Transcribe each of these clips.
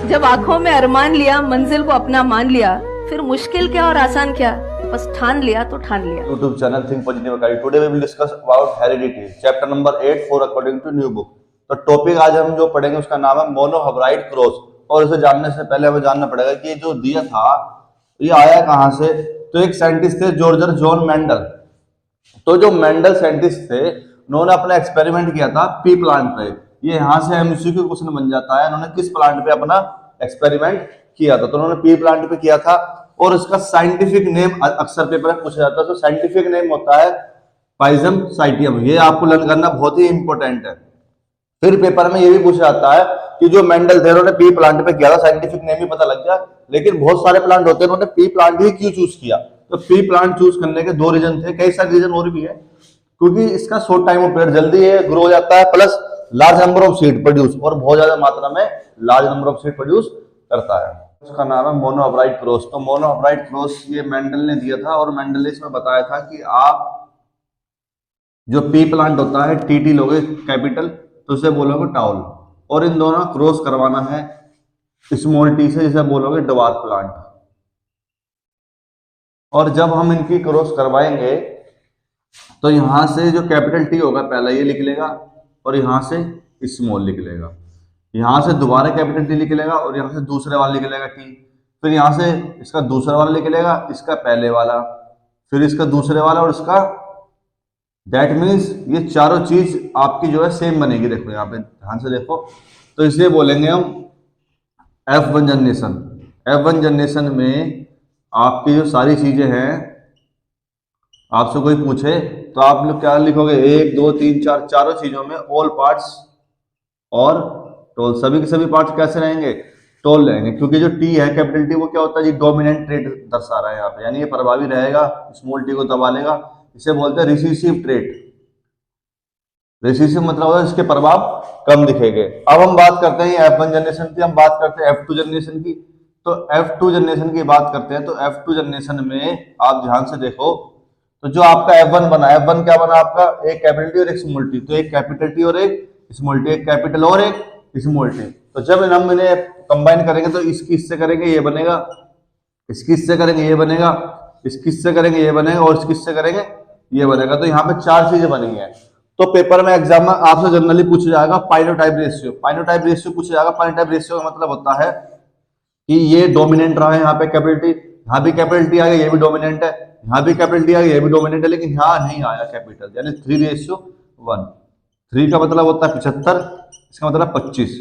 जब आंखों में अरमान लिया, मंजिल को अपना मान लिया, फिर मुश्किल क्या और आसान क्या, बस ठान लिया तो ठान लिया। YouTube channel Think Positive Academy. Today we will discuss about heredity. Chapter number 8 for according to new book. तो टॉपिक आज हम जो पढ़ेंगे उसका नाम है मोनोहब्राइड क्रॉस। और इसे जानने से पहले हमें जानना पड़ेगा कि जो दिया था ये आया कहाँ से। तो एक साइंटिस्ट थे जॉर्ज जॉन मेंडल। तो जो मेंडल साइंटिस्ट थे उन्होंने अपना एक्सपेरिमेंट किया था पी प्लांट पे। ये यहाँ से एमसीक्यू क्वेश्चन बन जाता है, उन्होंने किस प्लांट पे अपना एक्सपेरिमेंट किया था। तो उन्होंने पी प्लांट पे किया था और इसका साइंटिफिक नेम अक्सर पेपर में पूछा जाता है। तो साइंटिफिक नेम होता है पाइजम साइटियम। ये आपको लर्न करना बहुत ही इंपॉर्टेंट है। फिर पेपर में ये भी पूछा जाता है कि जो मेंडल थे उन्होंने पी प्लांट पे किया था, साइंटिफिक नेम भी पता लग गया, लेकिन बहुत सारे प्लांट होते हैं, उन्होंने पी प्लांट ही क्यों चूज किया। तो पी प्लांट चूज करने के दो रीजन थे, कई सारे रीजन और भी है। क्योंकि इसका शॉर्ट टाइम ऑफ पीरियड जल्दी है ग्रो हो जाता है, plus large number of seed produce, और बहुत ज्यादा मात्रा में large number of seed produce करता है। उसका नाम है मोनोहब्राइड क्रॉस। तो मोनोहब्राइड क्रॉस ये मेंडल ने दिया था और मेंडल ने इसमें बताया था कि आप जो पी प्लांट होता है टीटी लोगे कैपिटल तो उसे बोलोगे टाउल, और इन दोनों क्रॉस करवाना है स्मॉल टी से, जिसे बोलोगे डवार्फ प्लांट। और जब हम इनकी क्रॉस करवाएंगे तो यहां से जो कैपिटल टी होगा पहला ये लिख लेगा और यहां से स्मॉल लिख लेगा, यहां से दोबारा कैपिटल टी लिख लेगा और यहां से दूसरे वाला लिख लेगा टी, फिर यहां से इसका दूसरा वाला लिख लेगा, इसका पहले वाला, फिर इसका दूसरे वाला और इसका। दैट मीन्स ये चारों चीज आपकी जो है सेम बनेगी। देखो यहाँ पे ध्यान से देखो, तो इसलिए बोलेंगे हम F1 जनरेशन। F1 जनरेशन में आपकी जो सारी चीजें हैं, आपसे कोई पूछे तो आप लोग क्या लिखोगे, 1 2 3 4 चारों चीजों में ऑल पार्ट्स और टोल, सभी के सभी पार्ट्स कैसे रहेंगे, टोल रहेंगे। क्योंकि जो टी है कैपिटल टी वो क्या होता है जी, डोमिनेंट ट्रेट दर्शा रहा है यहाँ पे, यानी ये प्रभावी रहेगा, स्मॉल टी को दबा लेगा। इसे बोलते हैं रिसीसिव ट्रेट। रिसीसिव मतलब होता है इसके प्रभाव कम दिखेंगे। अब हम बात करते हैं F1 जनरेशन की, हम बात करते हैं F2 जनरेशन की। तो F2 जनरेशन की बात करते हैं तो F2 जनरेशन में आप ध्यान से देखो, तो जो आपका F1 बना, F1 क्या बना आपका, एक कैपिटल टी और एक स्मॉल टी। तो एक कैपिटल टी और एक स्मॉल टी, एक कैपिटल और एक स्मॉल टी। तो जब हम इन्हें कंबाइन करेंगे तो इसकी इससे करेंगे ये बनेगा, इसकी इससे करेंगे ये बनेगा, इसकी इससे करेंगे ये बनेगा और इसकी इससे करेंगे ये बनेगा। तो यहाँ पे चार चीजें बनी है। तो पेपर में एग्जाम में आपसे जनरली पूछा जाएगा पाइनोटाइप रेशियो। पाइनोटाइप रेशियो पूछा जाएगा। पाइनोटाइप रेशियो का मतलब होता है कि ये डोमिनेंट रहा है, यहाँ पे कैपिटल टी, यहाँ भी कैपिटल टी आ गया, ये भी डोमिनेंट है, यहाँ भी कैपिटल टी आ गया, ये भी डोमिनेंट है, लेकिन यहाँ नहीं आया कैपिटल, यानी 3:1। 3 का मतलब होता है 75, इसका मतलब 25।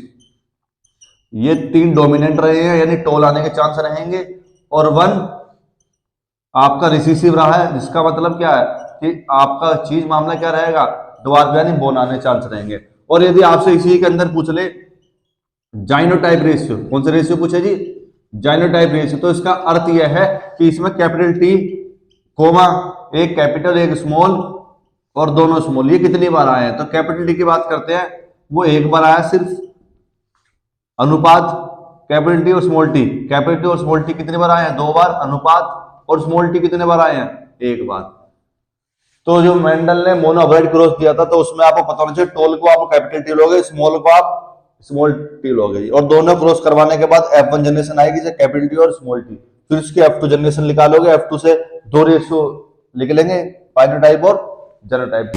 ये 3 डोमिनेंट रहे हैं, यानी टोल आने के चांस रहेंगे, और 1 आपका रिसीसिव रहा है, जिसका मतलब क्या है कि आपका चीज मामला क्या रहेगा, डवार्फ यानी बोन आने चांस रहेंगे। और यदि आपसे इसी के अंदर पूछ ले जाइनोटाइप रेशियो, कौन सा रेशियो पूछे जी, जाइनोटाइप रेशियो, तो इसका अर्थ यह है कि इसमें कैपिटल टी कोमा एक कैपिटल एक स्मॉल और दोनों स्मॉल, ये कितनी बार आए हैं। तो कैपिटल टी की बात करते हैं, वो एक बार आया सिर्फ। अनुपात कैपिटल टी और स्मॉल टी, कैपिटल टी और स्मॉल टी कितनी बार आए हैं, 2 बार। अनुपात और स्मॉल टी कितने बार आए हैं, 1 बार। तो जो मेंडल ने मोनोहब्राइड क्रॉस दिया था तो उसमें आपको पता होना चाहिए, टोल को आप कैपिटल टी लोगे, स्मॉल को आप स्मॉल टी लोगे, और दोनों क्रॉस करवाने के बाद F1 जनरेशन आएगी, जैसे कैपिटल टी और स्मॉल टी। फिर उसकी F2 जनरेशन निकालोगे, F2 से 2 रेशियो लिख लेंगे, पाइनोटाइप और जेनोटाइप।